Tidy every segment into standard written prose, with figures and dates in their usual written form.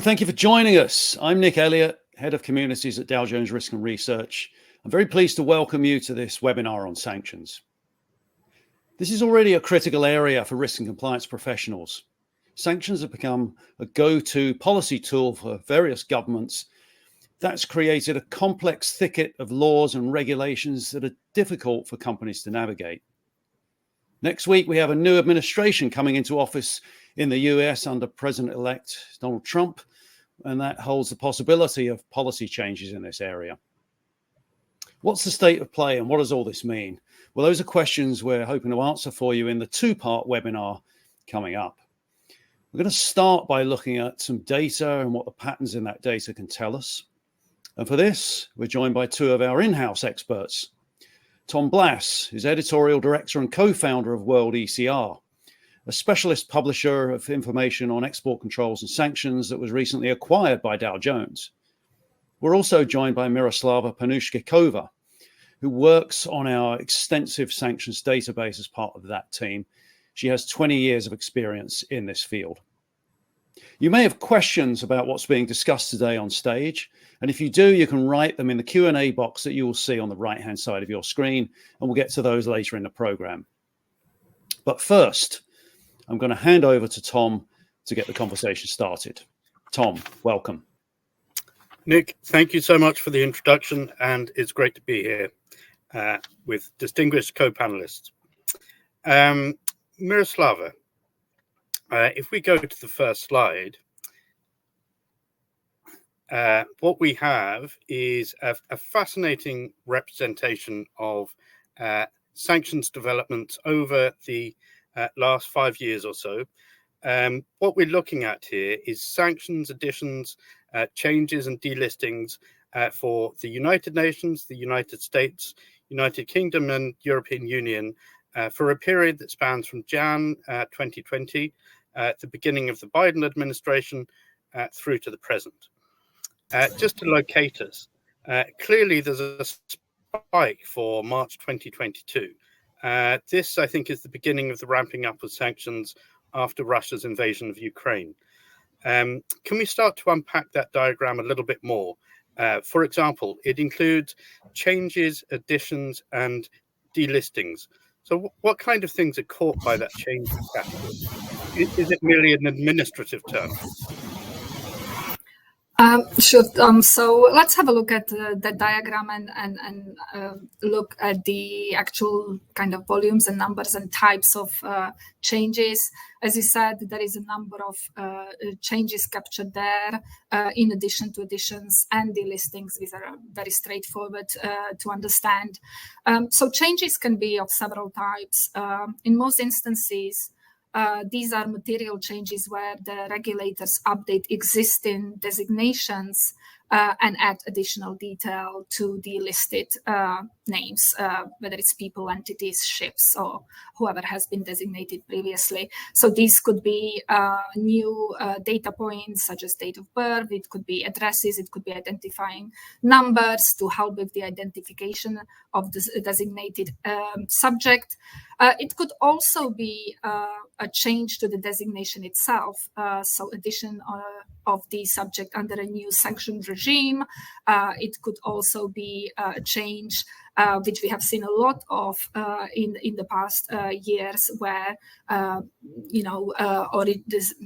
Thank you for joining us. I'm Nick Elliott, Head of Communities at Dow Jones Risk and Research. I'm very pleased to welcome you to this webinar on sanctions. This is already a critical area for risk and compliance professionals. Sanctions have become a go-to policy tool for various governments. That's created a complex thicket of laws and regulations that are difficult for companies to navigate. Next week, we have a new administration coming into office in the US under President-elect Donald Trump, and that holds the possibility of policy changes in this area. What's the state of play and what does all this mean? Well, those are questions we're hoping to answer for you in the two-part webinar coming up. We're going to start by looking at some data and what the patterns in that data can tell us. And for this, we're joined by two of our in-house experts. Tom Blass is editorial director and co-founder of World ECR, a specialist publisher of information on export controls and sanctions that was recently acquired by Dow Jones. We're also joined by Miroslava Panushkikova, who works on our extensive sanctions database as part of that team. She has 20 years of experience in this field. You may have questions about what's being discussed today on stage, and if you do, you can write them in the Q&A box that you will see on the right-hand side of your screen, and we'll get to those later in the program. But first, I'm going to hand over to Tom to get the conversation started. Tom, welcome. Nick, thank you so much for the introduction, and it's great to be here with distinguished co-panelists. Miroslava, if we go to the first slide, what we have is a fascinating representation of sanctions developments over the last 5 years or so. What we're looking at here is sanctions additions, changes and delistings for the United Nations, the United States, United Kingdom and European Union for a period that spans from Jan 2020, the beginning of the Biden administration, through to the present. Just to locate us, clearly there's a spike for March 2022. This, I think, is the beginning of the ramping up of sanctions after Russia's invasion of Ukraine. Can we start to unpack that diagram a little bit more? For example, it includes changes, additions, and delistings. So what kind of things are caught by that change category? Is it merely an administrative term? Sure. So let's have a look at the diagram and look at the actual kind of volumes and numbers and types of changes. As you said, there is a number of changes captured there, in addition to additions and delistings. These are very straightforward to understand. So changes can be of several types. In most instances, these are material changes where the regulators update existing designations and add additional detail to the listed names, whether it's people, entities, ships, or whoever has been designated previously. So these could be new data points, such as date of birth. It could be addresses. It could be identifying numbers to help with the identification of the designated subject. It could also be a change to the designation itself, so addition of the subject under a new sanctioned regime. It could also be a change, which we have seen a lot of in the past years, where the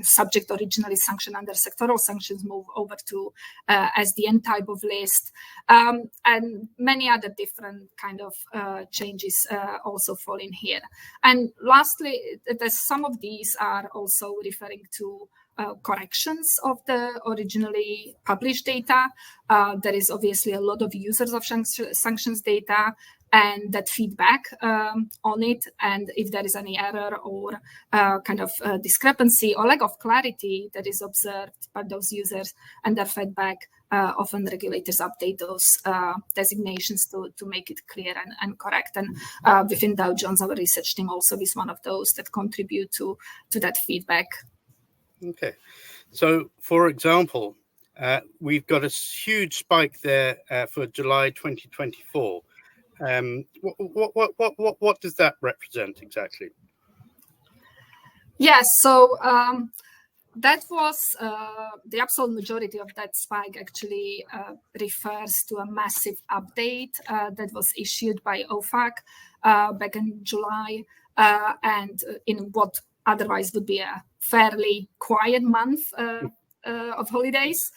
subject originally sanctioned under sectoral sanctions move over to SDN type of list, and many other different kind of changes also fall in here. And lastly, some of these are also referring to corrections of the originally published data. There is obviously a lot of users of sanctions data and that feedback on it. And if there is any error or kind of discrepancy or lack of clarity that is observed by those users and their feedback, often regulators update those designations to make it clear and correct. And within Dow Jones, our research team also is one of those that contribute to that feedback. Okay, so for example, we've got a huge spike there for July 2024. What does that represent exactly? Yes, so that was the absolute majority of that spike actually refers to a massive update that was issued by OFAC back in July, and in what otherwise would be a fairly quiet month of holidays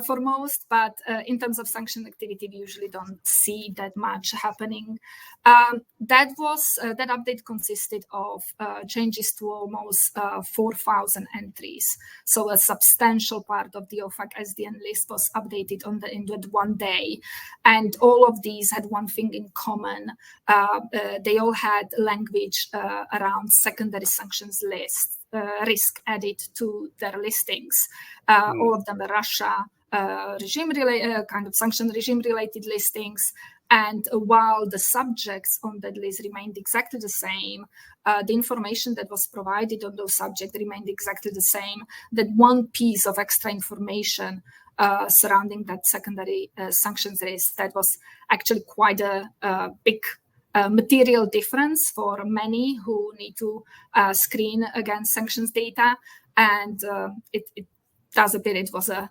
for most, but in terms of sanction activity, we usually don't see that much happening. That update consisted of changes to almost 4,000 entries. So a substantial part of the OFAC SDN list was updated in that one day. And all of these had one thing in common. They all had language around secondary sanctions lists. Risk added to their listings. All of them were Russia kind of sanction regime related listings. And while the subjects on that list remained exactly the same, the information that was provided on those subjects remained exactly the same. That one piece of extra information surrounding that secondary sanctions list, that was actually quite a big material difference for many who need to screen against sanctions data. And it does appear it was a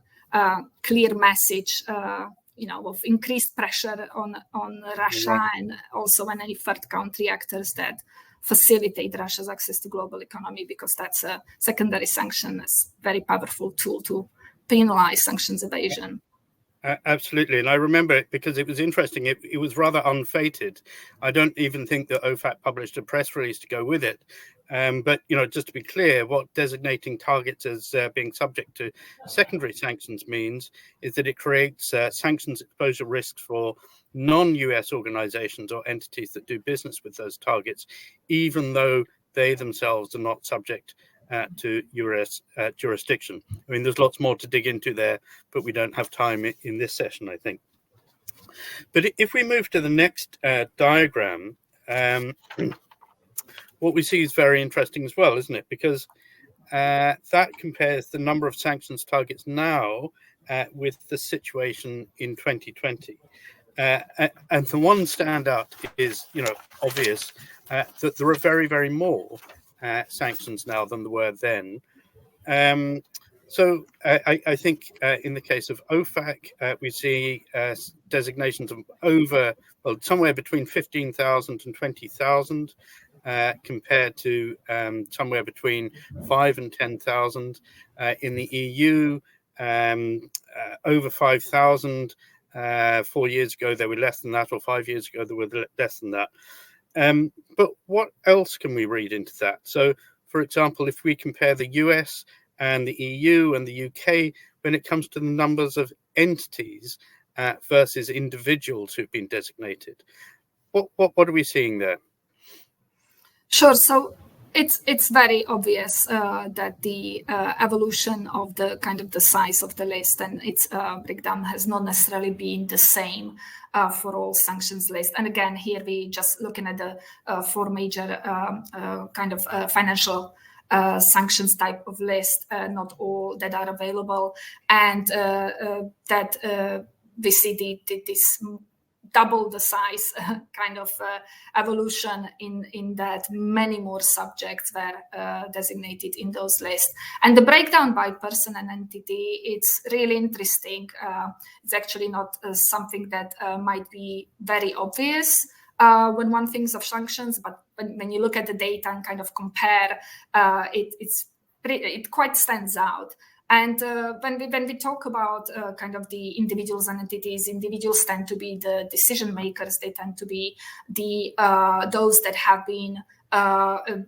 clear message of increased pressure on Russia and also on any third country actors that facilitate Russia's access to global economy, because that's a secondary sanction, is a very powerful tool to penalize sanctions evasion. Absolutely. And I remember it because it was interesting. It was rather unfated. I don't even think that OFAC published a press release to go with it. But, just to be clear, what designating targets as being subject to secondary sanctions means is that it creates sanctions exposure risks for non-US organizations or entities that do business with those targets, even though they themselves are not subject to US jurisdiction. I mean, there's lots more to dig into there, but we don't have time in this session, I think. But if we move to the next diagram, what we see is very interesting as well, isn't it? Because that compares the number of sanctions targets now with the situation in 2020. And the one standout is, obvious, that there are very, very more sanctions now than there were then. So I think in the case of OFAC, we see designations of somewhere between 15,000 and 20,000, compared to somewhere between 5 and 10,000 in the EU, over 5,000. 4 years ago, there were less than that, or 5 years ago, there were less than that. But what else can we read into that? So, for example, if we compare the US and the EU and the UK, when it comes to the numbers of entities versus individuals who've been designated, what are we seeing there? Sure. So it's very obvious that the evolution of the kind of the size of the list and its breakdown has not necessarily been the same for all sanctions lists. And again, here we just looking at the four major kind of financial sanctions type of list, not all that are available, and that we see this double the size kind of evolution in that many more subjects were designated in those lists. And the breakdown by person and entity, it's really interesting. It's actually not something that might be very obvious when one thinks of sanctions, but when you look at the data and kind of compare, it quite stands out. And when we talk about kind of the individuals and entities, individuals tend to be the decision makers. They tend to be those that have been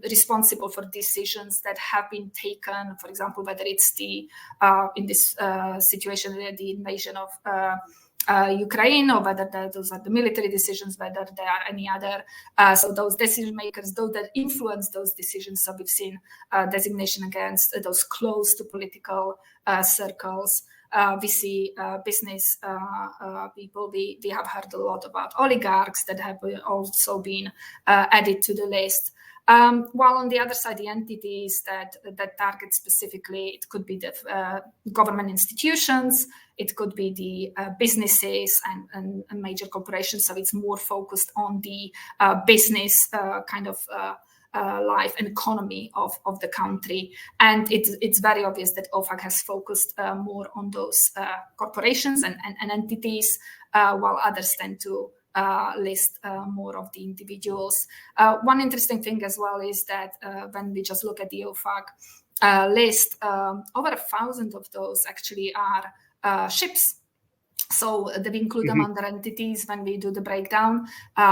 responsible for decisions that have been taken. For example, whether it's in this situation, the invasion of Ukraine, or whether those are the military decisions, whether there are any other. So those decision makers, those that influence those decisions. So we've seen designation against those close to political circles. We see business people. We have heard a lot about oligarchs that have also been added to the list. While on the other side, the entities that target specifically, it could be the government institutions, it could be the businesses and major corporations. So it's more focused on the business kind of life and economy of the country. And it's very obvious that OFAC has focused more on those corporations and entities, while others tend to list more of the individuals. One interesting thing as well is that when we just look at the OFAC list, over 1,000 of those actually are ships. So they include them under entities when we do the breakdown.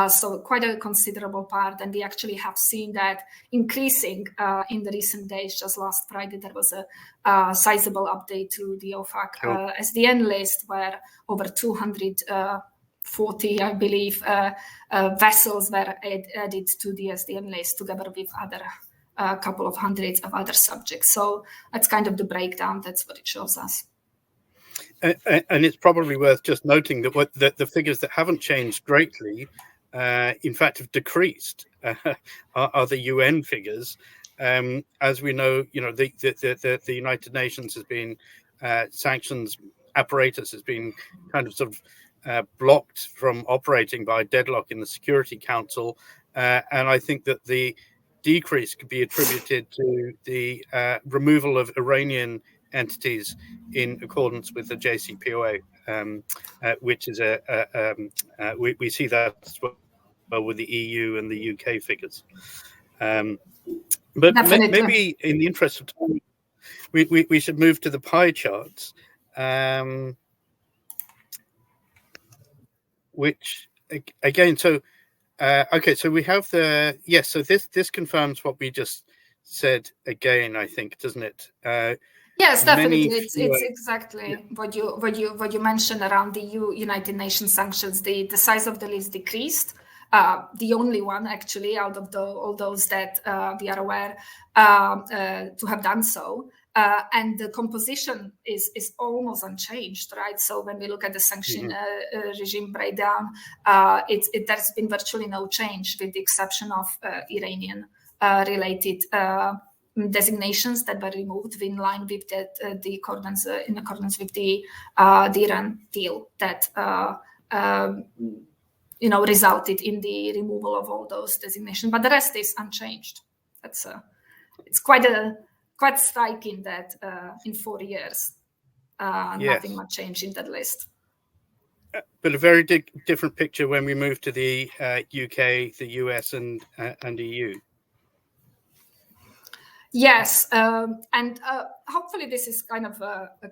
So quite a considerable part. And we actually have seen that increasing in the recent days. Just last Friday, there was a sizable update to the OFAC SDN list where over 240, I believe, vessels were added to the SDN list together with a couple of hundreds of other subjects. So that's kind of the breakdown. That's what it shows us. And it's probably worth just noting that the figures that haven't changed greatly, in fact, have decreased, are the UN figures. As we know, the United Nations has been sanctions apparatus has been kind of sort of blocked from operating by deadlock in the Security Council, and I think that the decrease could be attributed to the removal of Iranian entities in accordance with the JCPOA, which is we see that as well with the EU and the UK figures. But maybe in the interest of time, we should move to the pie charts, which again, so so we have so this confirms what we just said again, I think, doesn't it? Yes, definitely. It's exactly what you mentioned around the United Nations sanctions. The size of the list decreased. The only one actually out of all those that we are aware to have done so. And the composition is almost unchanged, right? So when we look at the sanction regime breakdown, there's been virtually no change, with the exception of Iranian related designations that were removed in line with in accordance with the Iran deal that resulted in the removal of all those designations. But the rest is unchanged. It's quite striking that in 4 years nothing much changed in that list. But a very different picture when we move to the UK, the US, and EU. Yes, and hopefully this is kind of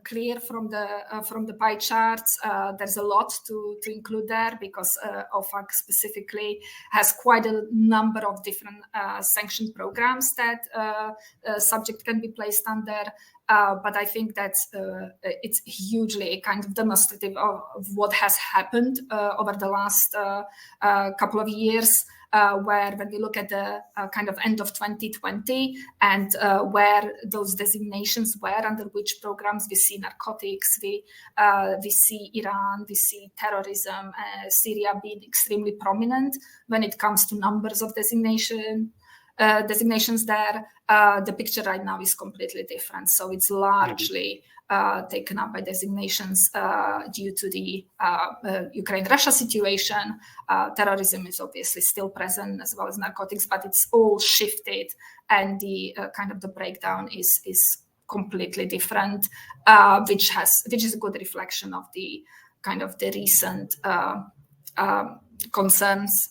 clear from the pie charts. There's a lot to include there because OFAC specifically has quite a number of different sanction programs that subject can be placed under. But I think that it's hugely kind of demonstrative of what has happened over the last couple of years. Where when we look at the kind of end of 2020 and where those designations were, under which programs we see narcotics, we see Iran, we see terrorism, Syria being extremely prominent when it comes to numbers of designations there. The picture right now is completely different. So it's largely taken up by designations due to the Ukraine-Russia situation. Terrorism is obviously still present, as well as narcotics, but it's all shifted, and the kind of the breakdown is completely different, which is a good reflection of the kind of the recent concerns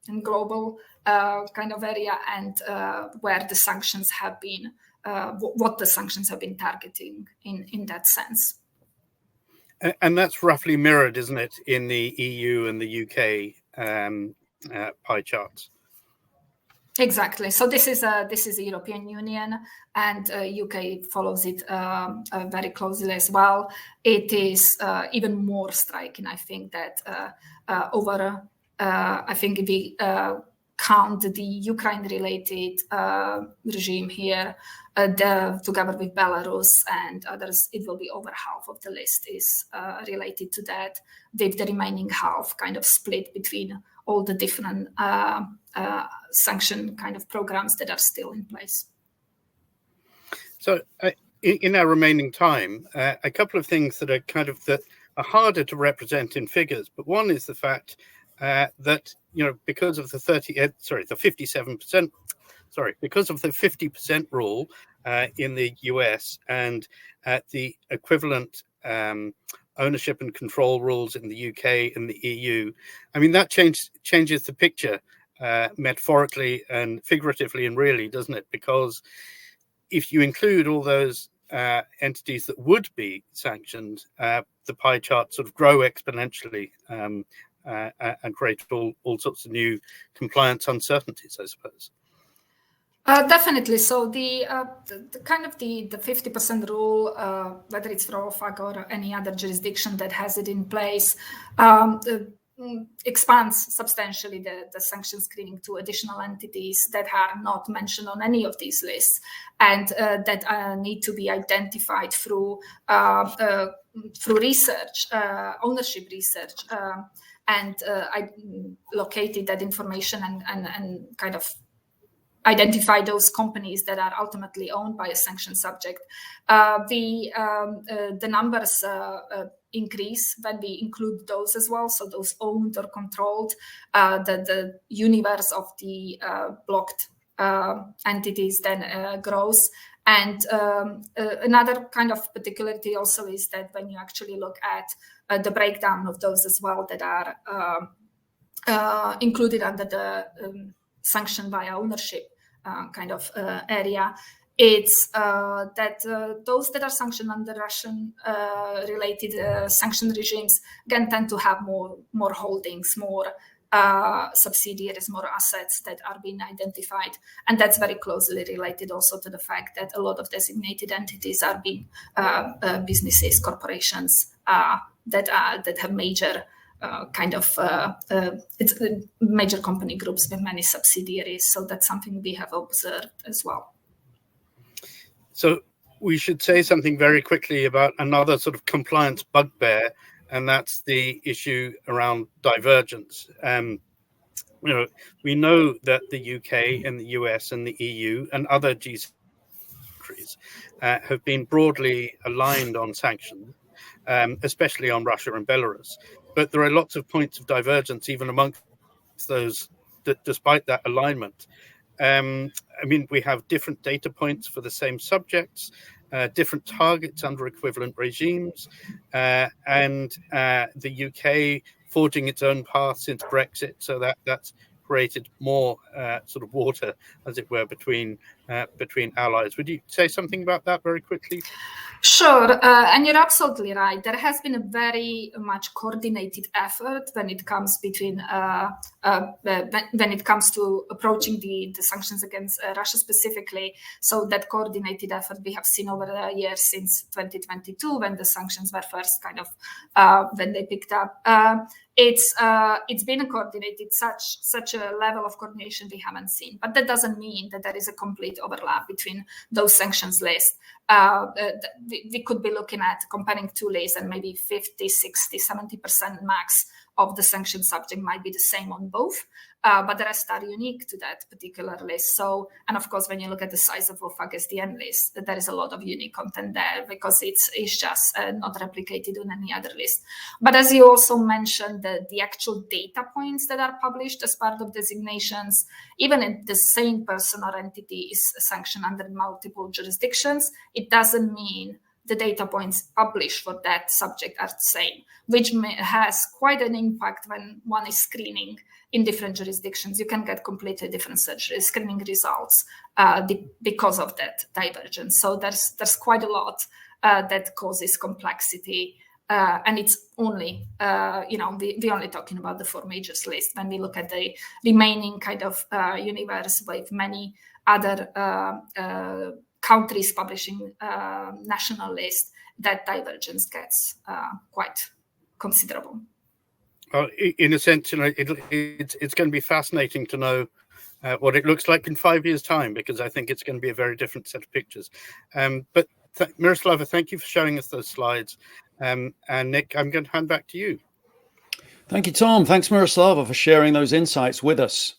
in global kind of area, and where the sanctions have been. What the sanctions have been targeting in that sense. And that's roughly mirrored, isn't it, in the EU and the UK pie charts? Exactly. So this is the European Union, and UK follows it very closely as well. It is even more striking, I think, that I think if we count the Ukraine-related regime here, together with Belarus and others, it will be over half of the list is related to that, with the remaining half kind of split between all the different sanction kind of programs that are still in place. So in our remaining time, a couple of things that are kind of that are harder to represent in figures, but one is the fact that, because of the 57% because of the 50% rule in the US and the equivalent ownership and control rules in the UK and the EU, I mean, that changes the picture metaphorically and figuratively and really, doesn't it? Because if you include all those entities that would be sanctioned, the pie chart sort of grow exponentially and create all sorts of new compliance uncertainties, I suppose. Definitely. So the kind of the 50% rule, whether it's for OFAC or any other jurisdiction that has it in place, expands substantially the sanction screening to additional entities that are not mentioned on any of these lists and that need to be identified through research, ownership research, and I located that information and kind of identify those companies that are ultimately owned by a sanction subject. The numbers increase when we include those as well. So those owned or controlled, the universe of the blocked entities then grows. And another kind of particularity also is that when you actually look at the breakdown of those as well that are included under the sanction via ownership kind of area, it's that those that are sanctioned under Russian related sanction regimes again tend to have more holdings, more subsidiaries, more assets that are being identified. And that's very closely related also to the fact that a lot of designated entities are being businesses, corporations that have major it's major company groups with many subsidiaries. So that's something we have observed as well. So we should say something very quickly about another sort of compliance bugbear, and that's the issue around divergence. We know that the UK and the US and the EU and other G7 countries have been broadly aligned on sanctions, especially on Russia and Belarus. But there are lots of points of divergence even amongst those, despite that alignment. I mean, we have different data points for the same subjects, different targets under equivalent regimes, and the UK forging its own path since Brexit. So that's created more sort of water, as it were, between allies. Would you say something about that very quickly? Sure, and you're absolutely right. There has been a very much coordinated effort when it comes when it comes to approaching the sanctions against Russia specifically. So that coordinated effort we have seen over the years since 2022, when the sanctions were first kind of when they picked up. It's been coordinated. Such a level of coordination we haven't seen, but that doesn't mean that there is a complete overlap between those sanctions lists. We could be looking at comparing two lists, and maybe 50, 60, 70% max of the sanction subject might be the same on both, but the rest are unique to that particular list. So, and of course, when you look at the size of OFAC SDN list, there is a lot of unique content there because it's just not replicated on any other list. But as you also mentioned, the actual data points that are published as part of designations, even if the same person or entity is sanctioned under multiple jurisdictions, it doesn't mean the data points published for that subject are the same, which has quite an impact when one is screening in different jurisdictions. You can get completely different screening results because of that divergence. So there's quite a lot that causes complexity. And it's only, we're only talking about the four majors list. When we look at the remaining kind of universe with many other countries publishing national list, that divergence gets quite considerable. In a sense, it's going to be fascinating to know what it looks like in 5 years' time, because I think it's going to be a very different set of pictures. But Miroslava, thank you for showing us those slides. And Nick, I'm going to hand back to you. Thank you, Tom. Thanks, Miroslava, for sharing those insights with us.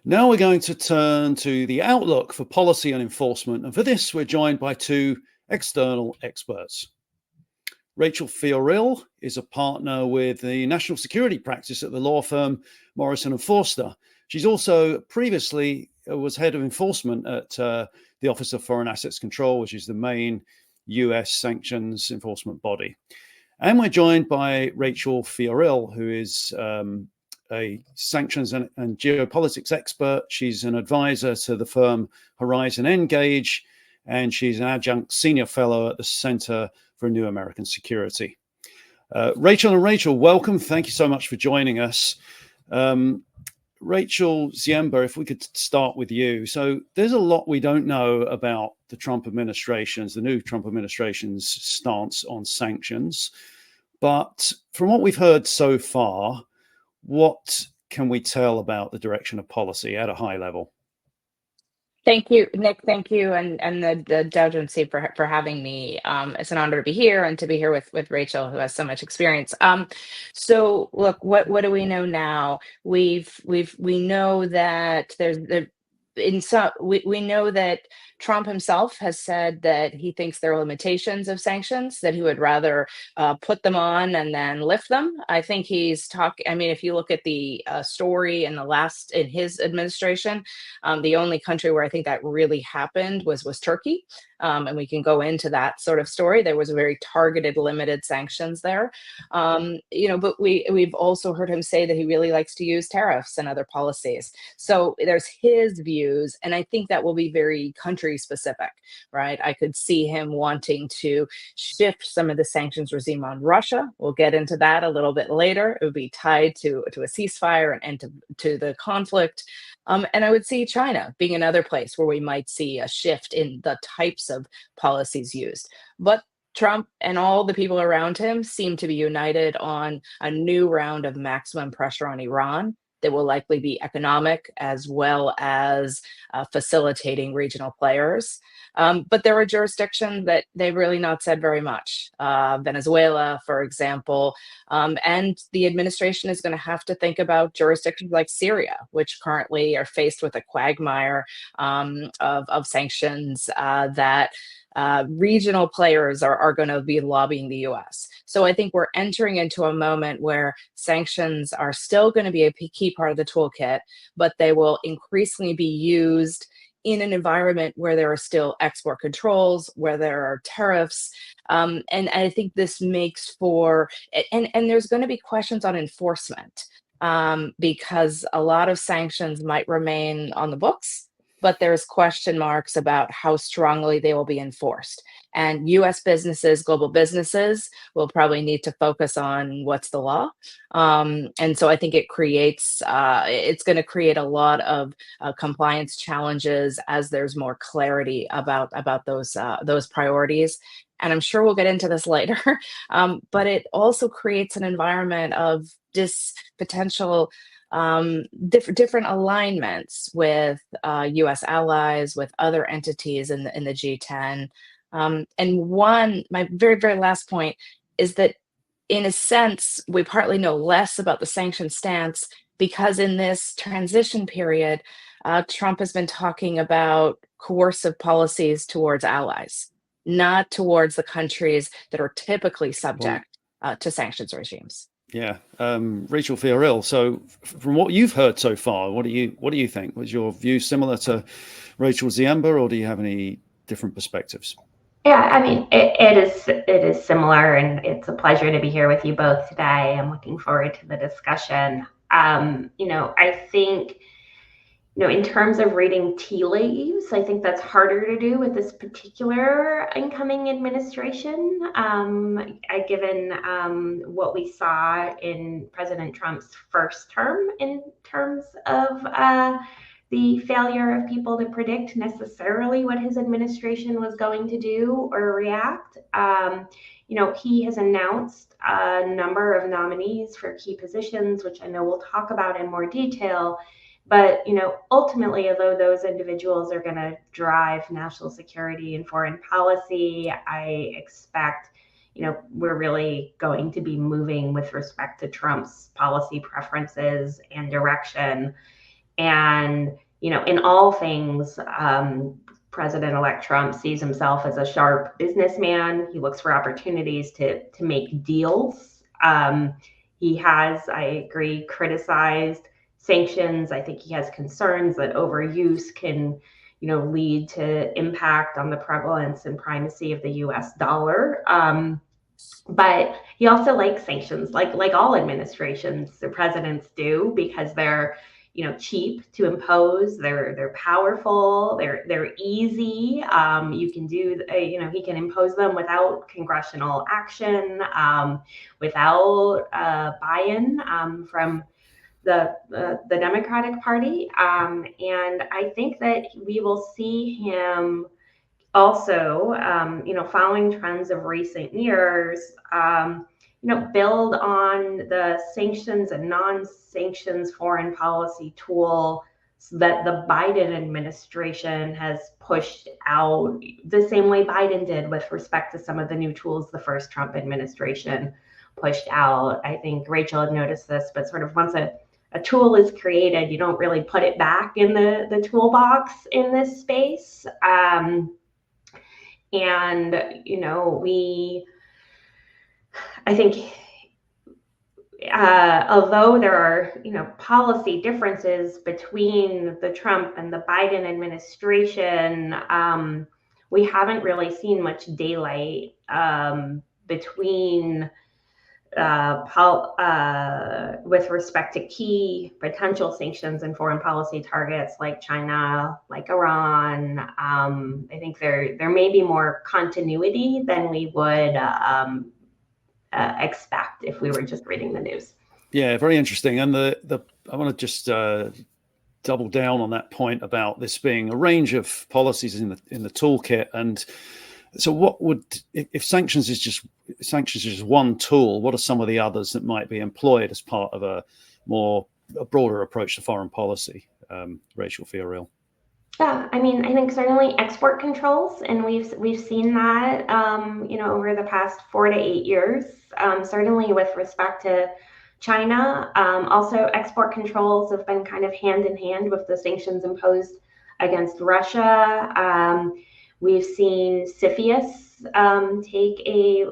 Now we're going to turn to the outlook for policy and enforcement. And for this, we're joined by two external experts. Rachel Fioril is a partner with the national security practice at the law firm Morrison & Forster. She's also previously was head of enforcement at the Office of Foreign Assets Control, which is the main US sanctions enforcement body. And we're joined by Rachel Fioril, who is a sanctions and geopolitics expert. She's an advisor to the firm Horizon Engage, and she's an adjunct senior fellow at the Center for New American Security. Rachel, welcome. Thank you so much for joining us. Rachel Ziemba, if we could start with you. So there's a lot we don't know about the new Trump administration's stance on sanctions. But from what we've heard so far, what can we tell about the direction of policy at a high level? Thank you, Nick. Thank you, and the Dow Jones team for having me. It's an honor to be here and to be here with Rachel, who has so much experience. So look, what do we know now? We know that we know that Trump himself has said that he thinks there are limitations of sanctions, that he would rather put them on and then lift them. I think he's talking. I mean, if you look at the story in his administration, the only country where I think that really happened was Turkey. And we can go into that sort of story. There was a very targeted, limited sanctions there. But we've also heard him say that he really likes to use tariffs and other policies. So there's his views, and I think that will be very country specific, right? I could see him wanting to shift some of the sanctions regime on Russia. We'll get into that a little bit later. It would be tied to a ceasefire and to the conflict. And I would see China being another place where we might see a shift in the types of policies used. But Trump and all the people around him seem to be united on a new round of maximum pressure on Iran that will likely be economic as well as facilitating regional players. But there are jurisdictions that they've really not said very much. Venezuela, for example, and the administration is going to have to think about jurisdictions like Syria, which currently are faced with a quagmire of sanctions that regional players are going to be lobbying the US. So I think we're entering into a moment where sanctions are still going to be a key part of the toolkit, but they will increasingly be used in an environment where there are still export controls, where there are tariffs. And I think this makes for, and there's going to be questions on enforcement because a lot of sanctions might remain on the books, but there's question marks about how strongly they will be enforced. And US businesses, global businesses, will probably need to focus on what's the law. And so I think it's going to create a lot of compliance challenges as there's more clarity about those priorities. And I'm sure we'll get into this later, but it also creates an environment of potential different alignments with U.S. allies, with other entities in the G10. And my very, very last point is that, in a sense, we partly know less about the sanction stance because in this transition period, Trump has been talking about coercive policies towards allies, not towards the countries that are typically subject to sanctions regimes. Yeah, Rachel Fioril. So, from what you've heard so far, what do you think? Was your view similar to Rachel Ziemba, or do you have any different perspectives? Yeah, I mean, it is similar, and it's a pleasure to be here with you both today. I'm looking forward to the discussion. I think, in terms of reading tea leaves, I think that's harder to do with this particular incoming administration, given what we saw in President Trump's first term in terms of the failure of people to predict necessarily what his administration was going to do or react. He has announced a number of nominees for key positions, which I know we'll talk about in more detail. But, ultimately, although those individuals are going to drive national security and foreign policy, I expect, we're really going to be moving with respect to Trump's policy preferences and direction. And, in all things, President-elect Trump sees himself as a sharp businessman. He looks for opportunities to make deals. He has, I agree, criticized sanctions. I think he has concerns that overuse can, lead to impact on the prevalence and primacy of the U.S. dollar. But he also likes sanctions, like all administrations, the presidents do, because they're cheap to impose. They're powerful. They're easy. You can do he can impose them without congressional action, without buy-in from the Democratic Party, and I think that we will see him also, following trends of recent years, build on the sanctions and non-sanctions foreign policy tool that the Biden administration has pushed out the same way Biden did with respect to some of the new tools the first Trump administration pushed out. I think Rachel had noticed this, but sort of once a tool is created, you don't really put it back in the toolbox in this space. And, I think, although there are, policy differences between the Trump and the Biden administration, we haven't really seen much daylight between with respect to key potential sanctions and foreign policy targets like China, like Iran. I think there may be more continuity than we would expect if we were just reading the news. Yeah, very interesting. And I want to just double down on that point about this being a range of policies in the toolkit. And so what would, if sanctions is just one tool, what are some of the others that might be employed as part of a broader approach to foreign policy? Rachel Fioril. Yeah, I mean, I think certainly export controls, and we've seen that, over the past 4 to 8 years, certainly with respect to China. Also, export controls have been kind of hand in hand with the sanctions imposed against Russia. We've seen CFIUS take a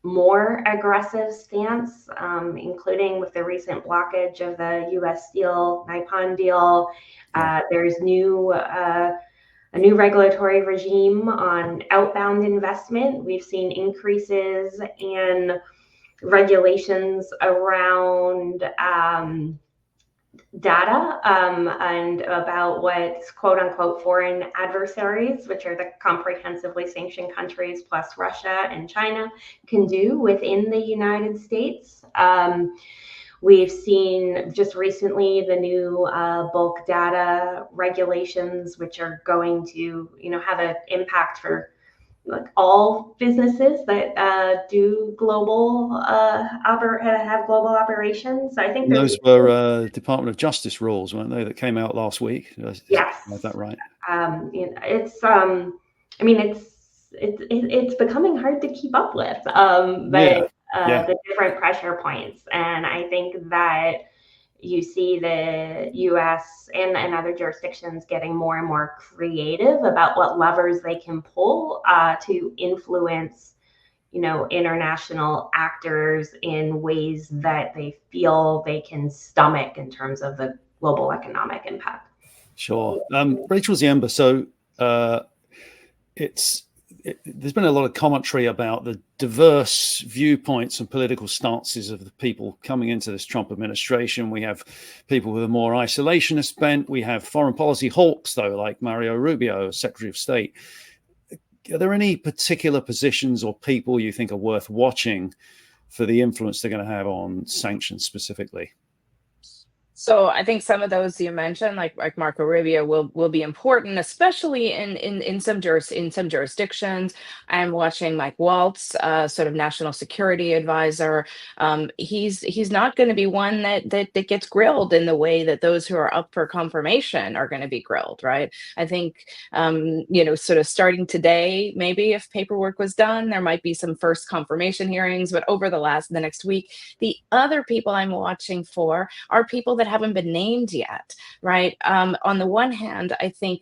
more aggressive stance, including with the recent blockage of the U.S. Steel Nippon deal. There's a new regulatory regime on outbound investment. We've seen increases in regulations around data and about what quote unquote foreign adversaries, which are the comprehensively sanctioned countries plus Russia and China, can do within the United States. We've seen just recently the new bulk data regulations, which are going to, have an impact for all businesses that do global have global operations. So I think those were Department of Justice rules, weren't they, that came out last week? Yes, is that right? It's I mean it's becoming hard to keep up with, the different pressure points, and I think that you see the U.S. and other jurisdictions getting more and more creative about what levers they can pull to influence, international actors in ways that they feel they can stomach in terms of the global economic impact. Sure. Rachel Ziemba, so there's been a lot of commentary about the diverse viewpoints and political stances of the people coming into this Trump administration. We have people with a more isolationist bent. We have foreign policy hawks, though, like Mario Rubio, Secretary of State. Are there any particular positions or people you think are worth watching for the influence they're going to have on sanctions specifically? So I think some of those you mentioned, like Marco Rubio, will be important, especially in some jurisdictions. I'm watching Mike Waltz, sort of national security advisor. He's not going to be one that gets grilled in the way that those who are up for confirmation are going to be grilled, right? I think sort of starting today, maybe if paperwork was done, there might be some first confirmation hearings. But over the next week, the other people I'm watching for are people that haven't been named yet, right? On the one hand, I think,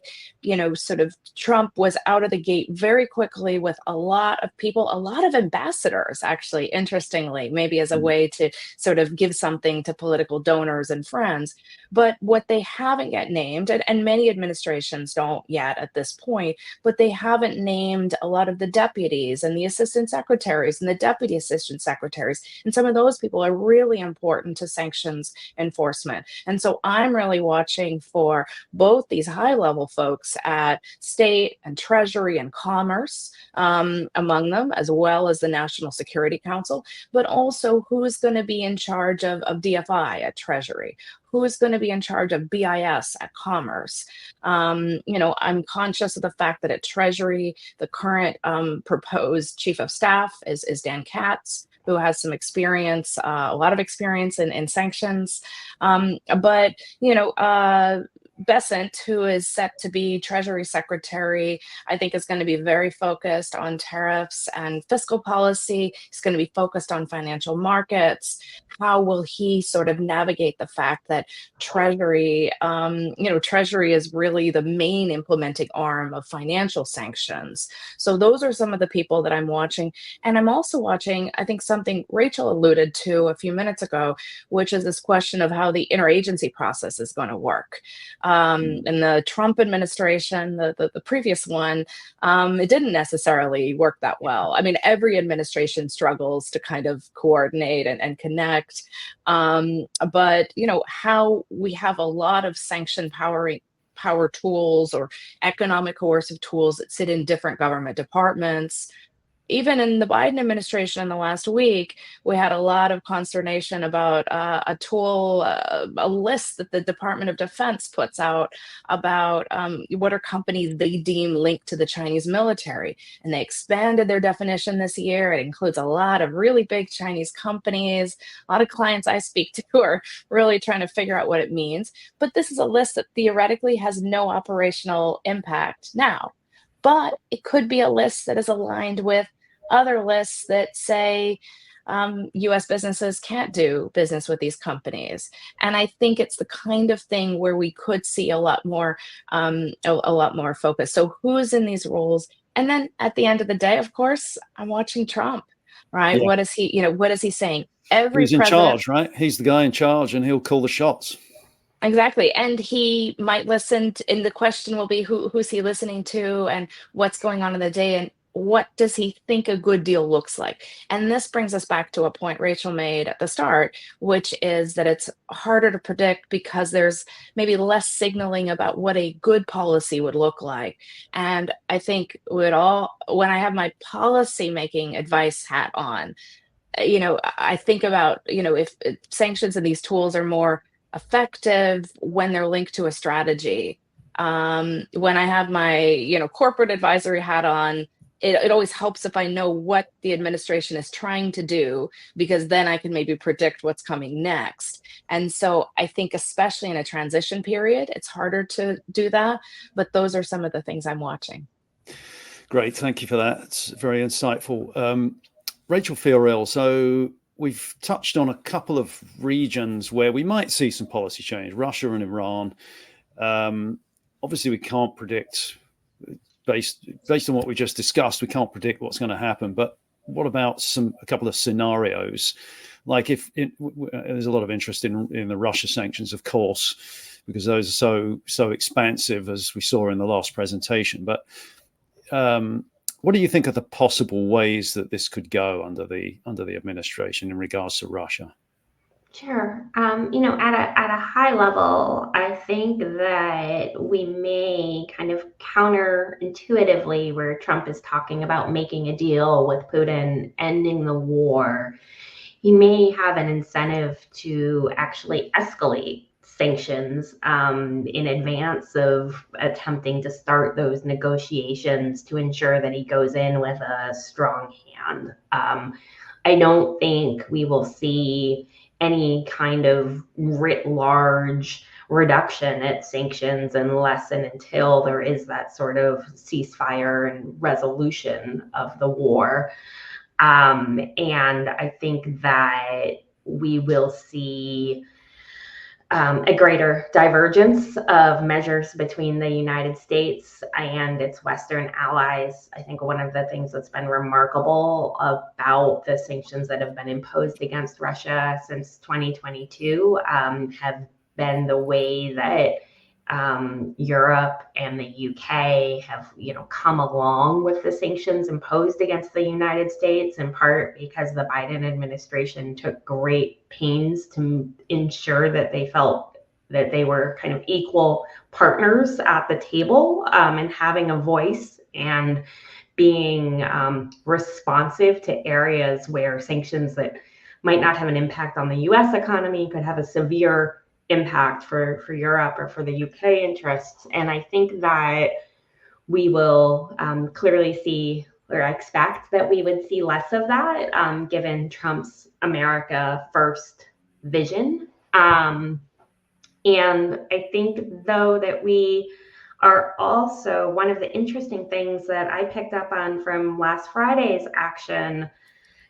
sort of Trump was out of the gate very quickly with a lot of people, a lot of ambassadors, actually, interestingly, maybe as a way to sort of give something to political donors and friends. But what they haven't yet named, and many administrations don't yet at this point, but they haven't named a lot of the deputies and the assistant secretaries and the deputy assistant secretaries. And some of those people are really important to sanctions enforcement. And so I'm really watching for both these high level folks at state and treasury and commerce, among them, as well as the National Security Council, but also who's going to be in charge of DFI at treasury, who is going to be in charge of BIS at Commerce. I'm conscious of the fact that at Treasury, the current proposed chief of staff is Dan Katz, who has some experience, a lot of experience in sanctions. But Besant, who is set to be Treasury Secretary, I think is going to be very focused on tariffs and fiscal policy. He's going to be focused on financial markets. How will he sort of navigate the fact that Treasury, Treasury is really the main implementing arm of financial sanctions? So those are some of the people that I'm watching. And I'm also watching, I think, something Rachel alluded to a few minutes ago, which is this question of how the interagency process is going to work. In the Trump administration, the previous one, it didn't necessarily work that well. I mean, every administration struggles to kind of coordinate and connect. But how we have a lot of sanction power tools or economic coercive tools that sit in different government departments. Even in the Biden administration in the last week, we had a lot of consternation about a tool, a list that the Department of Defense puts out about what are companies they deem linked to the Chinese military. And they expanded their definition this year. It includes a lot of really big Chinese companies. A lot of clients I speak to are really trying to figure out what it means. But this is a list that theoretically has no operational impact now. But it could be a list that is aligned with other lists that say US businesses can't do business with these companies. And I think it's the kind of thing where we could see a lot more focus. So who's in these roles? And then at the end of the day, of course, I'm watching Trump, right? Yeah. What is he saying? He's in charge, right? He's the guy in charge and he'll call the shots. Exactly. And he might listen and the question will be who's he listening to and what's going on in the day and what does he think a good deal looks like? And this brings us back to a point Rachel made at the start, which is that it's harder to predict because there's maybe less signaling about what a good policy would look like. And I think when I have my policy making advice hat on, I think about, if sanctions and these tools are more effective when they're linked to a strategy. When I have my, corporate advisory hat on, it always helps if I know what the administration is trying to do, because then I can maybe predict what's coming next. And so I think especially in a transition period, it's harder to do that. But those are some of the things I'm watching. Great. Thank you for that. It's very insightful. Rachel Fiorell, so we've touched on a couple of regions where we might see some policy change, Russia and Iran. Obviously, we can't predict, based on what we just discussed, we can't predict what's going to happen. But what about a couple of scenarios? Like there's a lot of interest in the Russia sanctions, of course, because those are so expansive, as we saw in the last presentation. But what do you think are the possible ways that this could go under the administration in regards to Russia? Sure. At a high level, I think that we may kind of counterintuitively, where Trump is talking about making a deal with Putin, ending the war, he may have an incentive to actually escalate sanctions in advance of attempting to start those negotiations to ensure that he goes in with a strong hand. I don't think we will see any kind of writ large reduction at sanctions unless and until there is that sort of ceasefire and resolution of the war. And I think that we will see a greater divergence of measures between the United States and its Western allies. I think one of the things that's been remarkable about the sanctions that have been imposed against Russia since 2022 have been the way that Europe and the UK have, come along with the sanctions imposed against the United States, in part because the Biden administration took great pains to ensure that they felt that they were kind of equal partners at the table, and having a voice and being responsive to areas where sanctions that might not have an impact on the US economy could have a severe impact for Europe or for the UK interests. And I think that we will clearly see, or expect that we would see less of that, given Trump's America First vision. And I think, though, that we are also, one of the interesting things that I picked up on from last Friday's action,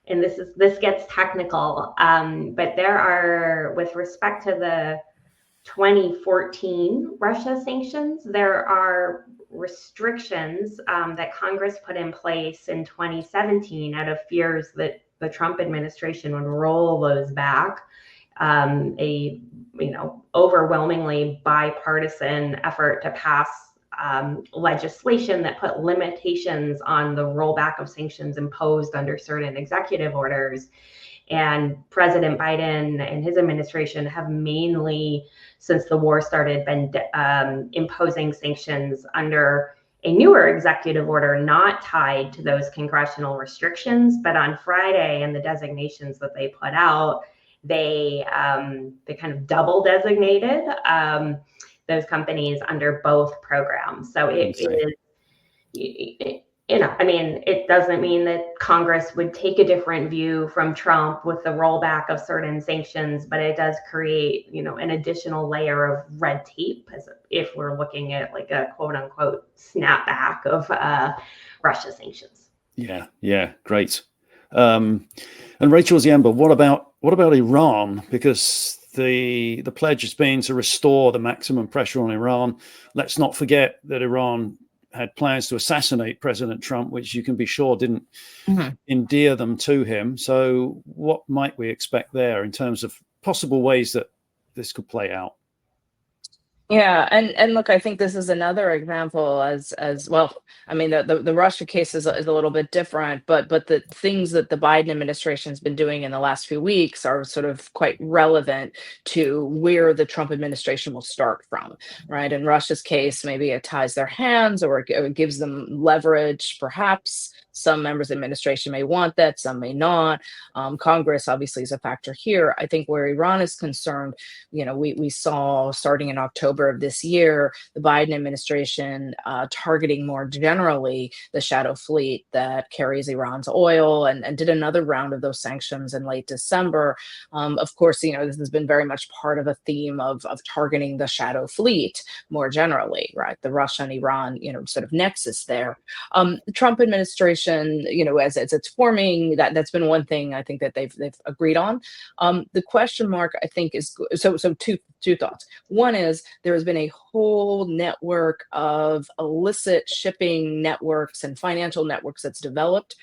and this gets technical, but there are, with respect to the 2014 Russia sanctions, there are restrictions that Congress put in place in 2017 out of fears that the Trump administration would roll those back. Overwhelmingly bipartisan effort to pass legislation that put limitations on the rollback of sanctions imposed under certain executive orders. And President Biden and his administration have mainly, since the war started, been imposing sanctions under a newer executive order not tied to those congressional restrictions. But on Friday, in the designations that they put out, they kind of double designated those companies under both programs. So it is, it doesn't mean that Congress would take a different view from Trump with the rollback of certain sanctions, but it does create, an additional layer of red tape, as if we're looking at like a quote unquote snapback of Russia sanctions. Yeah, great. And Rachel Ziemba, what about Iran? Because the pledge has been to restore the maximum pressure on Iran. Let's not forget that Iran had plans to assassinate President Trump, which you can be sure didn't endear them to him. So what might we expect there in terms of possible ways that this could play out? Yeah, and look, I think this is another example as well. I mean, the Russia case is a little bit different, but the things that the Biden administration has been doing in the last few weeks are sort of quite relevant to where the Trump administration will start from, right? In Russia's case, maybe it ties their hands or it gives them leverage, perhaps. Some members of the administration may want that, some may not. Congress obviously is a factor here. I think where Iran is concerned, we saw starting in October of this year, the Biden administration targeting more generally the shadow fleet that carries Iran's oil and did another round of those sanctions in late December. Of course, this has been very much part of a theme of targeting the shadow fleet more generally, right? The Russia and Iran, sort of nexus there. The Trump administration, as it's forming, that's been one thing I think that they've agreed on. The question mark, I think, is so two thoughts. One is there has been a whole network of illicit shipping networks and financial networks that's developed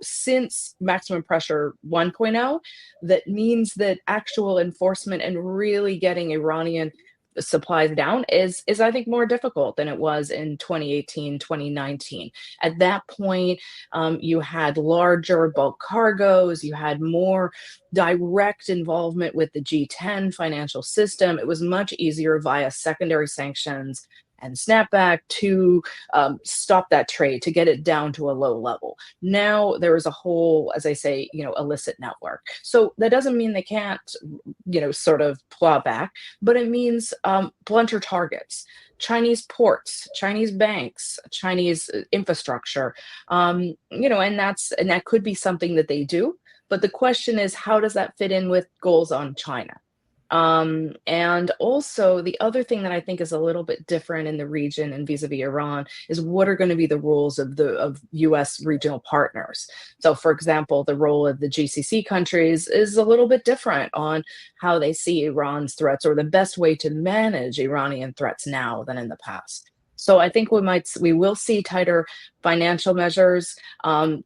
since Maximum Pressure 1.0. That means that actual enforcement and really getting Iranian supplies down is I think more difficult than it was in 2018, 2019. At that point, you had larger bulk cargoes, you had more direct involvement with the G10 financial system. It was much easier via secondary sanctions and snapback to stop that trade, to get it down to a low level. Now there is a whole, as I say, illicit network. So that doesn't mean they can't, sort of plow back, but it means blunter targets. Chinese ports, Chinese banks, Chinese infrastructure, and that could be something that they do. But the question is, how does that fit in with goals on China? And also the other thing that I think is a little bit different in the region and vis-a-vis Iran is what are going to be the roles of US regional partners. So for example, the role of the GCC countries is a little bit different on how they see Iran's threats or the best way to manage Iranian threats now than in the past. So I think we will see tighter financial measures.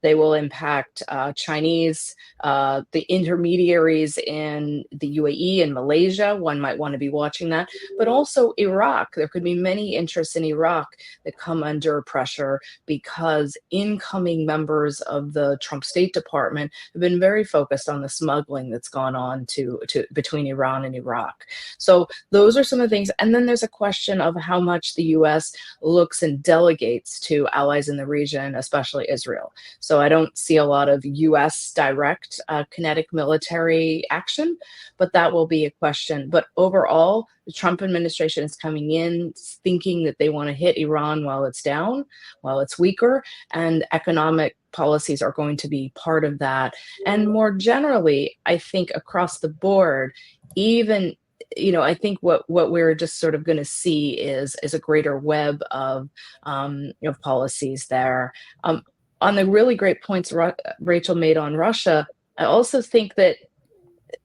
They will impact Chinese, the intermediaries in the UAE and Malaysia. One might want to be watching that, but also Iraq. There could be many interests in Iraq that come under pressure because incoming members of the Trump State Department have been very focused on the smuggling that's gone on to between Iran and Iraq. So those are some of the things. And then there's a question of how much the U.S. looks and delegates to allies in the region, especially Israel. So I don't see a lot of U.S. direct kinetic military action, but that will be a question. But overall, the Trump administration is coming in thinking that they want to hit Iran while it's down, while it's weaker, and economic policies are going to be part of that. And more generally, I think across the board, even I think what we're just sort of going to see is a greater web of policies there. On the really great points Rachel made on Russia, I also think that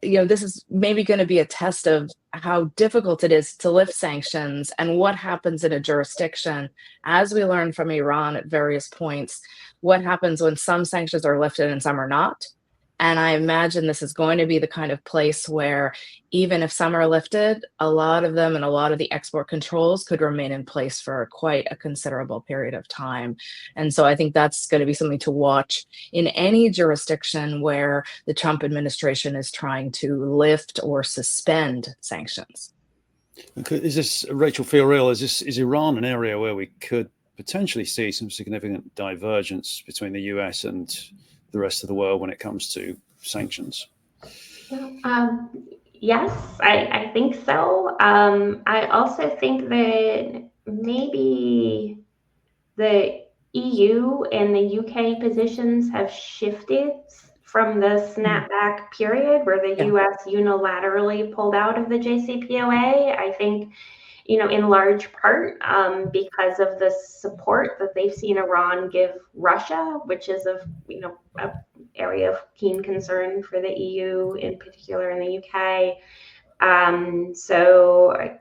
this is maybe going to be a test of how difficult it is to lift sanctions and what happens in a jurisdiction. As we learned from Iran at various points, what happens when some sanctions are lifted and some are not. And I imagine this is going to be the kind of place where even if some are lifted, a lot of them and a lot of the export controls could remain in place for quite a considerable period of time. And so I think that's going to be something to watch in any jurisdiction where the Trump administration is trying to lift or suspend sanctions. Is this, Rachel Fioril, is Iran an area where we could potentially see some significant divergence between the US and the rest of the world when it comes to sanctions? Yes, I think so. I also think that maybe the EU and the UK positions have shifted from the snapback period where the US unilaterally pulled out of the JCPOA. I think, in large part because of the support that they've seen Iran give Russia, which is a area of keen concern for the EU, in particular in the UK. So,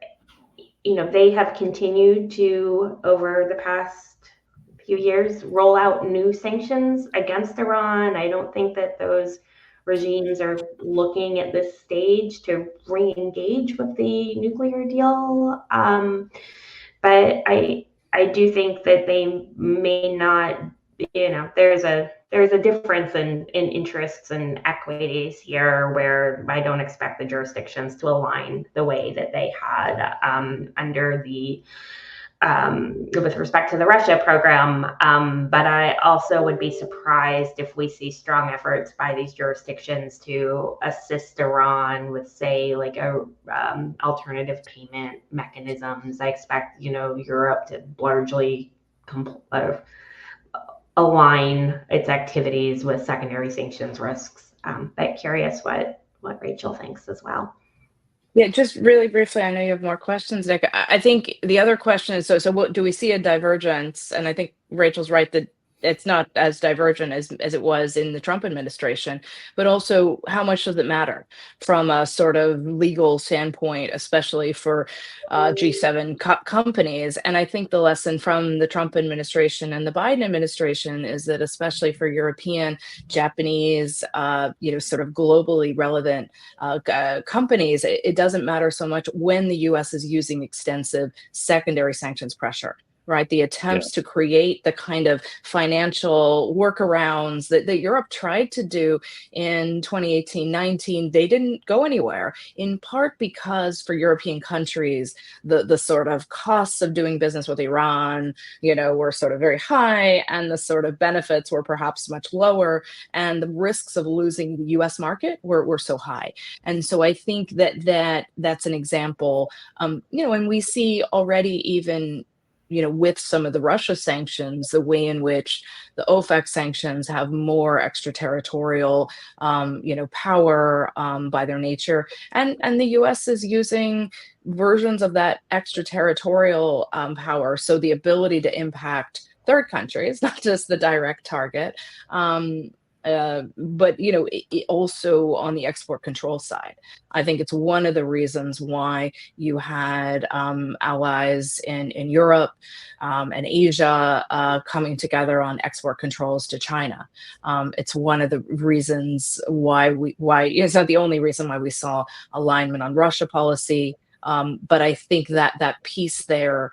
they have continued to, over the past few years, roll out new sanctions against Iran. I don't think that those regimes are looking at this stage to re-engage with the nuclear deal. But I do think that they may not, there's a difference in interests and equities here where I don't expect the jurisdictions to align the way that they had under the with respect to the Russia program. But I also would be surprised if we see strong efforts by these jurisdictions to assist Iran with, say, like alternative payment mechanisms. I expect, Europe to largely align its activities with secondary sanctions risks. But curious what Rachel thinks as well. Yeah, just really briefly, I know you have more questions, Nick. I think the other question is, so what do we see a divergence? And I think Rachel's right that it's not as divergent as it was in the Trump administration, but also how much does it matter from a sort of legal standpoint, especially for G7 companies? And I think the lesson from the Trump administration and the Biden administration is that especially for European, Japanese, sort of globally relevant companies, it doesn't matter so much when the US is using extensive secondary sanctions pressure. Right, the attempts to create the kind of financial workarounds that Europe tried to do in 2018-19, they didn't go anywhere, in part because for European countries, the sort of costs of doing business with Iran, were sort of very high, and the sort of benefits were perhaps much lower, and the risks of losing the US market were so high. And so I think that's an example, and we see already even with some of the Russia sanctions, the way in which the OFAC sanctions have more extraterritorial, power by their nature, and the U.S. is using versions of that extraterritorial power, so the ability to impact third countries, not just the direct target. But also on the export control side, I think it's one of the reasons why you had allies in Europe and Asia coming together on export controls to China. It's one of the reasons why it's not the only reason why we saw alignment on Russia policy. But I think that piece there,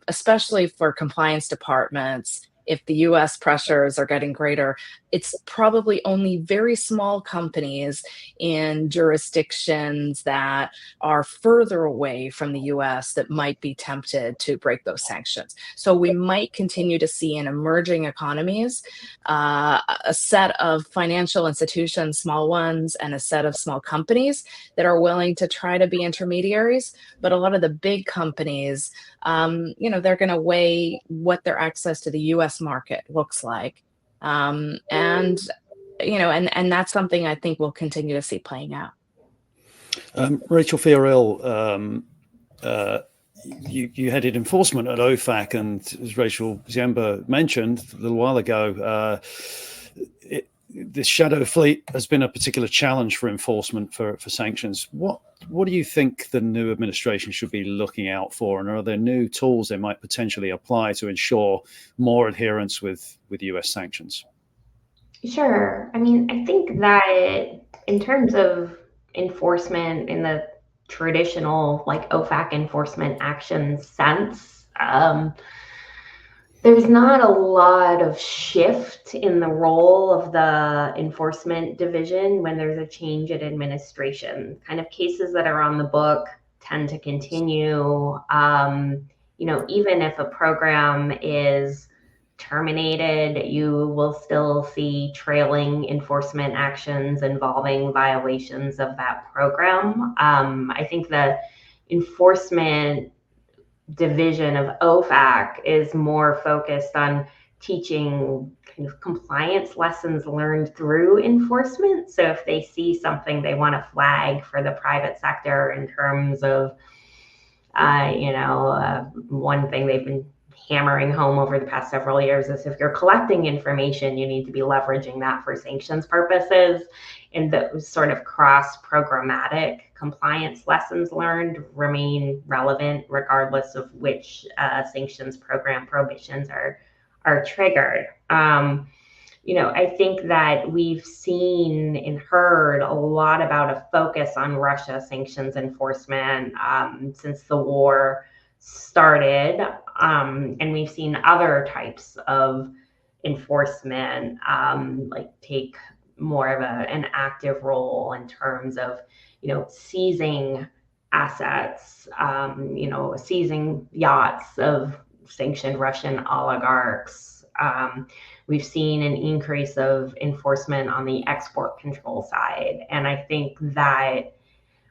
especially for compliance departments, if the US pressures are getting greater, it's probably only very small companies in jurisdictions that are further away from the US that might be tempted to break those sanctions. So we might continue to see in emerging economies a set of financial institutions, small ones, and a set of small companies that are willing to try to be intermediaries. But a lot of the big companies, they're going to weigh what their access to the US market looks like. And that's something I think we'll continue to see playing out. Rachel Fiorell, you headed enforcement at OFAC, and as Rachel Ziemba mentioned a little while ago, this shadow fleet has been a particular challenge for enforcement for sanctions. What do you think the new administration should be looking out for, and are there new tools they might potentially apply to ensure more adherence with US sanctions? Sure. I mean, I think that in terms of enforcement in the traditional like OFAC enforcement action sense, there's not a lot of shift in the role of the enforcement division when there's a change in administration. Kind of cases that are on the book tend to continue. Even if a program is terminated, you will still see trailing enforcement actions involving violations of that program. I think the enforcement division of OFAC is more focused on teaching kind of compliance lessons learned through enforcement. So if they see something they want to flag for the private sector in terms of, one thing they've been hammering home over the past several years is if you're collecting information, you need to be leveraging that for sanctions purposes. And those sort of cross-programmatic compliance lessons learned remain relevant regardless of which sanctions program prohibitions are triggered. I think that we've seen and heard a lot about a focus on Russia sanctions enforcement since the war started. And we've seen other types of enforcement take more of an active role in terms of, seizing assets, seizing yachts of sanctioned Russian oligarchs. We've seen an increase of enforcement on the export control side. And I think that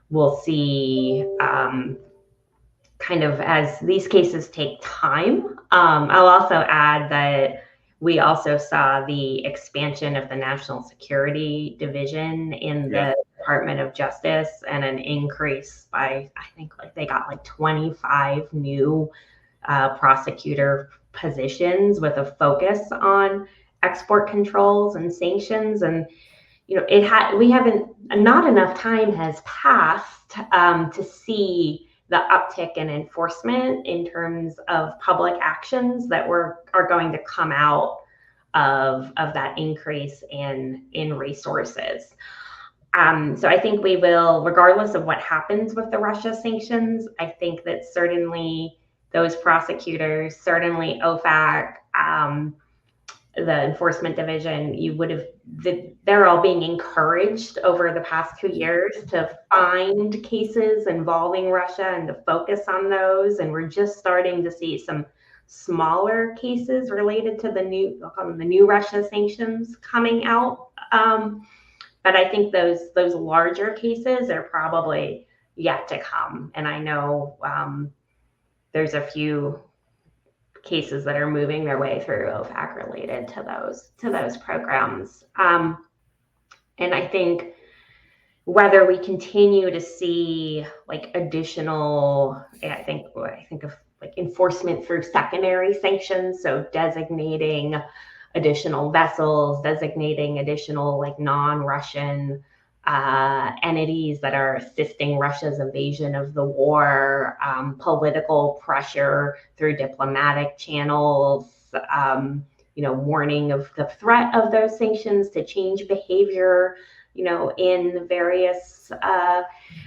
we'll see kind of as these cases take time. I'll also add that we also saw the expansion of the National Security Division in the Department of Justice and an increase by, I think they got 25 new prosecutor positions with a focus on export controls and sanctions. And, not enough time has passed to see the uptick in enforcement in terms of public actions that are going to come out of that increase in resources. So I think we will, regardless of what happens with the Russia sanctions, I think that certainly those prosecutors, certainly OFAC, the enforcement division, they're all being encouraged over the past 2 years to find cases involving Russia and to focus on those. And we're just starting to see some smaller cases related to the new Russia sanctions coming out. But I think those larger cases are probably yet to come. And I know there's a few cases that are moving their way through OFAC related to those programs. And I think whether we continue to see like additional, I think of like enforcement through secondary sanctions, so designating additional vessels, designating additional like non-Russian entities that are assisting Russia's invasion of the war, political pressure through diplomatic channels, warning of the threat of those sanctions to change behavior, in the various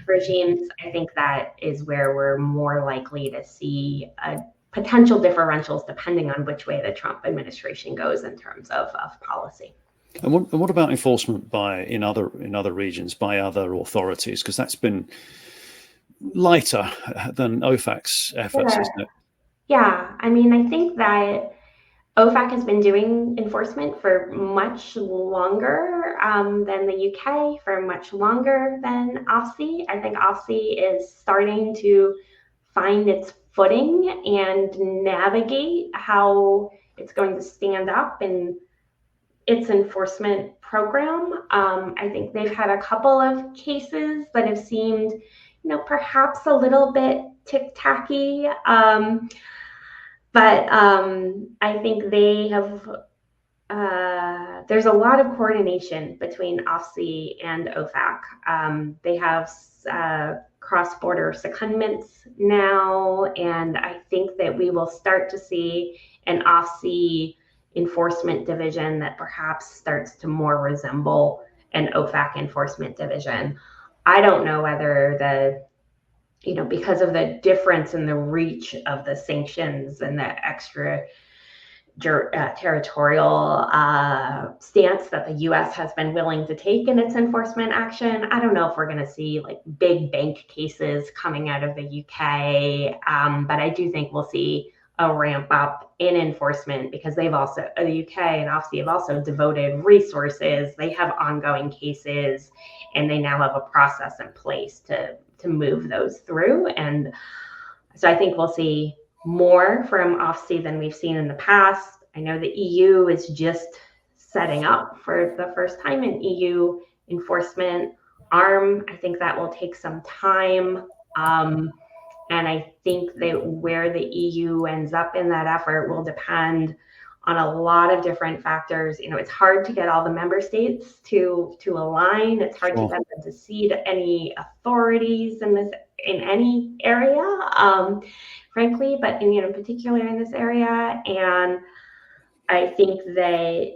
regimes. I think that is where we're more likely to see potential differentials depending on which way the Trump administration goes in terms of policy. And what about enforcement in other regions by other authorities? Because that's been lighter than OFAC's efforts, isn't it? Yeah, I mean, I think that OFAC has been doing enforcement for much longer than the UK, for much longer than OFSI. I think OFSI is starting to find its footing and navigate how it's going to stand up in its enforcement program. I think they've had a couple of cases that have seemed, perhaps a little bit tic-tacky. But I think they have, there's a lot of coordination between OFSI and OFAC. They have cross-border secondments now, and I think that we will start to see an OFSI enforcement division that perhaps starts to more resemble an OFAC enforcement division. I don't know whether because of the difference in the reach of the sanctions and the extra territorial stance that the U.S. has been willing to take in its enforcement action, I don't know if we're going to see like big bank cases coming out of the UK, but I do think we'll see a ramp up in enforcement because the UK and OFSI have also devoted resources. They have ongoing cases, and they now have a process in place to move those through. And so I think we'll see more from OFSI than we've seen in the past. I know the EU is just setting up for the first time an EU enforcement arm. I think that will take some time. And I think that where the EU ends up in that effort will depend on a lot of different factors. It's hard to get all the member states to align. It's hard to get them to cede any authorities in any area, frankly, but in particular in this area. And I think that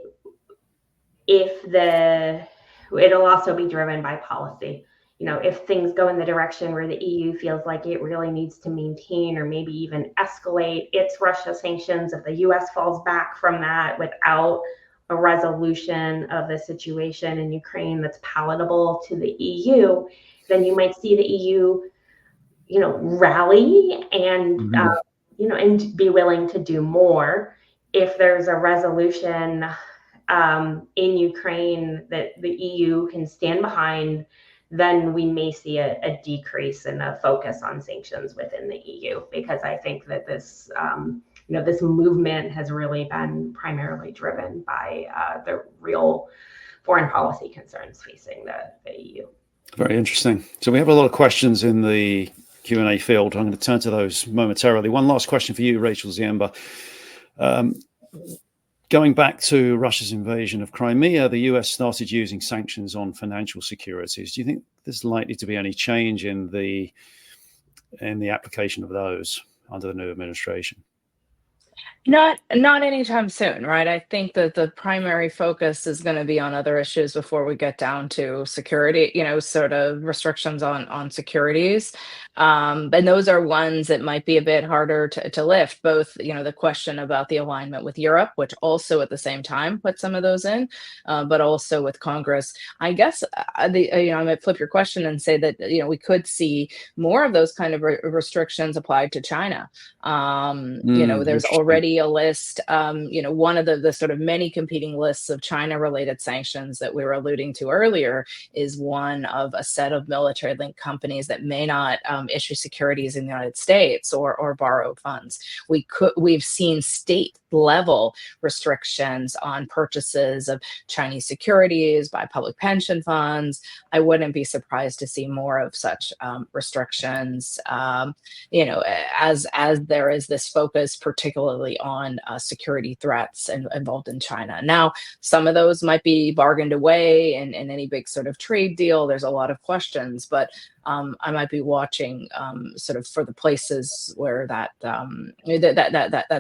it'll also be driven by policy. If things go in the direction where the EU feels like it really needs to maintain or maybe even escalate its Russia sanctions, if the US falls back from that without a resolution of the situation in Ukraine that's palatable to the EU, then you might see the EU, rally and, and be willing to do more. If there's a resolution in Ukraine that the EU can stand behind, then we may see a decrease in the focus on sanctions within the EU, because I think that this, this movement has really been primarily driven by the real foreign policy concerns facing the EU. Very interesting. So we have a lot of questions in the Q&A field. I'm going to turn to those momentarily. One last question for you, Rachel Ziemba. Going back to Russia's invasion of Crimea, the US started using sanctions on financial securities. Do you think there's likely to be any change in the application of those under the new administration? Not anytime soon, right? I think that the primary focus is going to be on other issues before we get down to security, sort of restrictions on securities. And those are ones that might be a bit harder to lift, both, the question about the alignment with Europe, which also at the same time put some of those in, but also with Congress. I guess, I might flip your question and say that, we could see more of those kind of restrictions applied to China. There's already already a list. One of the sort of many competing lists of China-related sanctions that we were alluding to earlier is one of a set of military-linked companies that may not issue securities in the United States or borrow funds. We've seen state-level restrictions on purchases of Chinese securities by public pension funds. I wouldn't be surprised to see more of such restrictions. As there is this focus, particularly on security threats involved in China. Now, some of those might be bargained away in any big sort of trade deal. There's a lot of questions, but I might be watching sort of for the places where that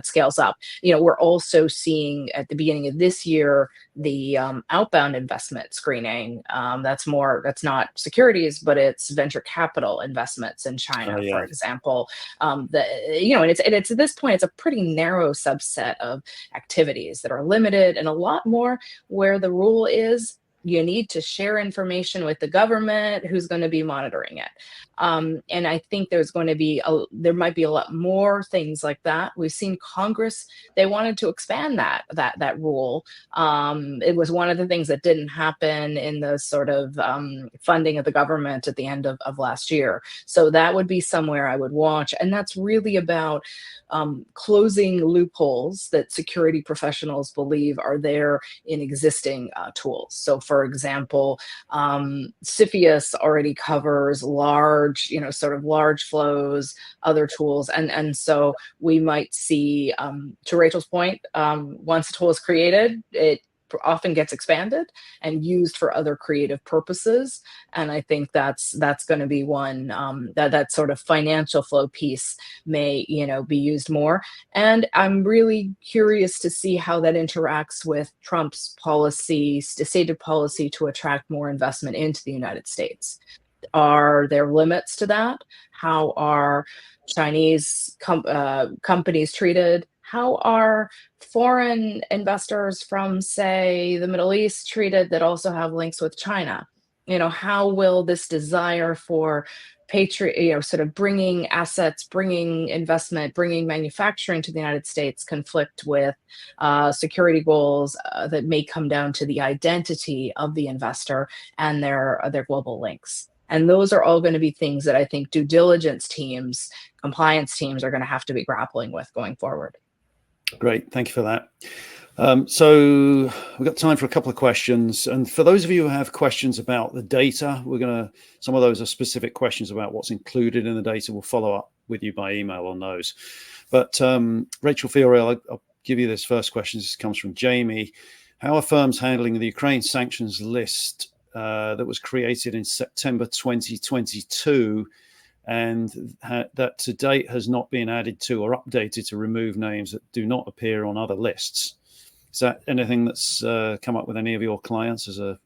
scales up. We're also seeing at the beginning of this year the outbound investment screening. That's not securities, but it's venture capital investments in China, for example. And it's at this point it's a pretty narrow subset of activities that are limited, and a lot more where the rule is you need to share information with the government who's going to be monitoring it. And I think there might be a lot more things like that. We've seen Congress, they wanted to expand that rule. It was one of the things that didn't happen in the sort of funding of the government at the end of last year. So that would be somewhere I would watch. And that's really about closing loopholes that security professionals believe are there in existing tools. So for example, CFIUS already covers large flows, other tools. And so we might see, to Rachel's point, once a tool is created, it often gets expanded and used for other creative purposes. And I think that's going to be one that sort of financial flow piece may, be used more. And I'm really curious to see how that interacts with Trump's stated policy to attract more investment into the United States. Are there limits to that? How are Chinese companies treated? How are foreign investors from, say, the Middle East treated that also have links with China? How will this desire for sort of bringing assets, bringing investment, bringing manufacturing to the United States conflict with security goals that may come down to the identity of the investor and their global links? And those are all going to be things that I think due diligence teams, compliance teams are going to have to be grappling with going forward. Great. Thank you for that. So we've got time for a couple of questions. And for those of you who have questions about the data, some of those are specific questions about what's included in the data. We'll follow up with you by email on those. But Rachel Fiore, I'll give you this first question. This comes from Jamie. How are firms handling the Ukraine sanctions list that was created in September 2022 and that to date has not been added to or updated to remove names that do not appear on other lists? Is that anything that's come up with any of your clients as a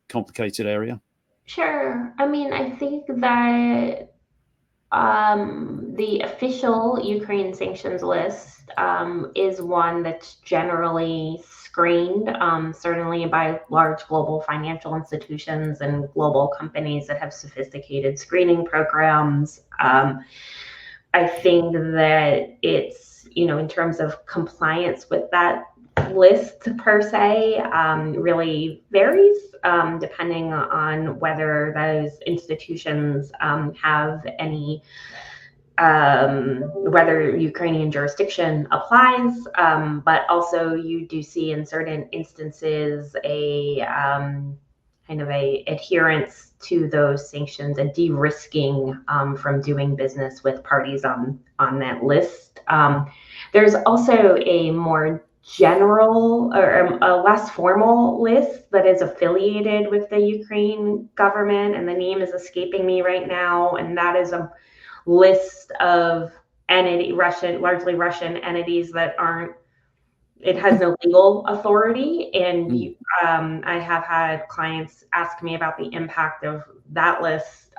complicated area? Sure. I mean, I think that the official Ukraine sanctions list is one that's generally screened, certainly by large global financial institutions and global companies that have sophisticated screening programs. I think that it's, in terms of compliance with that list per se, really varies depending on whether those institutions have any, whether Ukrainian jurisdiction applies, but also you do see in certain instances a kind of a adherence to those sanctions, a de-risking from doing business with parties on that list. There's also a more general or a less formal list that is affiliated with the Ukraine government, and the name is escaping me right now, and that is a list of largely Russian entities that it has no legal authority. And I have had clients ask me about the impact of that list.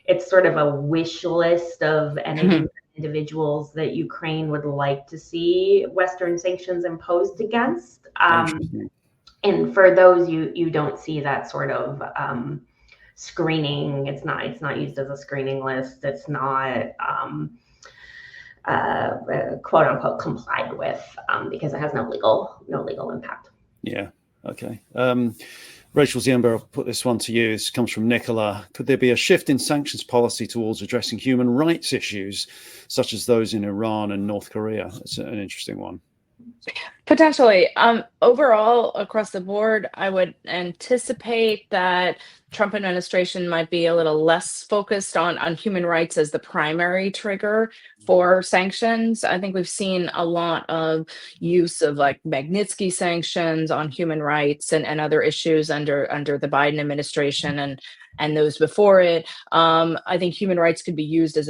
It's sort of a wish list of entities, individuals that Ukraine would like to see Western sanctions imposed against. And for those, you don't see that sort of screening. It's not used as a screening list. It's not quote unquote complied with, because it has no legal impact. Yeah. Okay. Rachel Ziemba, I'll put this one to you. This comes from Nicola. Could there be a shift in sanctions policy towards addressing human rights issues, such as those in Iran and North Korea? That's an interesting one. Potentially. Overall, across the board, I would anticipate that Trump administration might be a little less focused on human rights as the primary trigger for sanctions. I think we've seen a lot of use of like Magnitsky sanctions on human rights and other issues under the Biden administration and those before it. I think human rights could be used as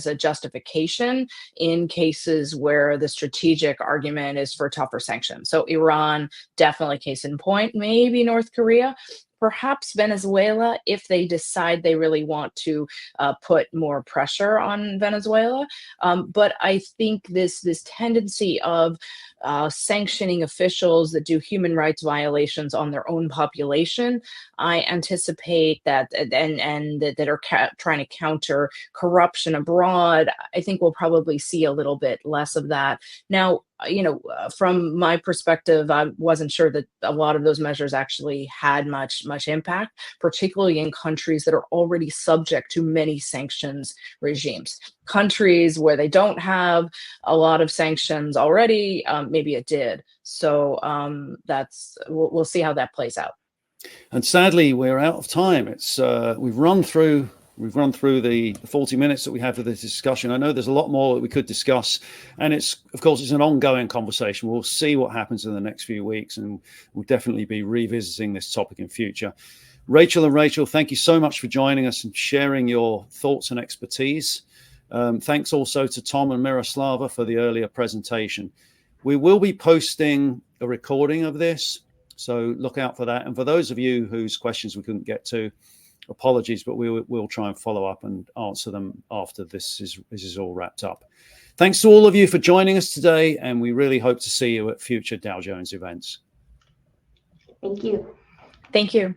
a justification in cases where the strategic argument is for tougher sanctions. So Iran, definitely case in point, maybe North Korea, perhaps Venezuela, if they decide they really want to put more pressure on Venezuela. But I think this tendency of sanctioning officials that do human rights violations on their own population, I anticipate that, and that are trying to counter corruption abroad, I think we'll probably see a little bit less of that. Now, from my perspective, I wasn't sure that a lot of those measures actually had much impact, particularly in countries that are already subject to many sanctions regimes. Countries where they don't have a lot of sanctions already, maybe it did. So we'll see how that plays out. And sadly, we're out of time. It's we've run through the 40 minutes that we have for this discussion. I know there's a lot more that we could discuss, and it's an ongoing conversation. We'll see what happens in the next few weeks, and we'll definitely be revisiting this topic in future. Rachel, thank you so much for joining us and sharing your thoughts and expertise. Thanks also to Tom and Miroslava for the earlier presentation. We will be posting a recording of this, so look out for that. And for those of you whose questions we couldn't get to, apologies, but we'll try and follow up and answer them after this is all wrapped up. Thanks to all of you for joining us today, and we really hope to see you at future Dow Jones events. Thank you. Thank you.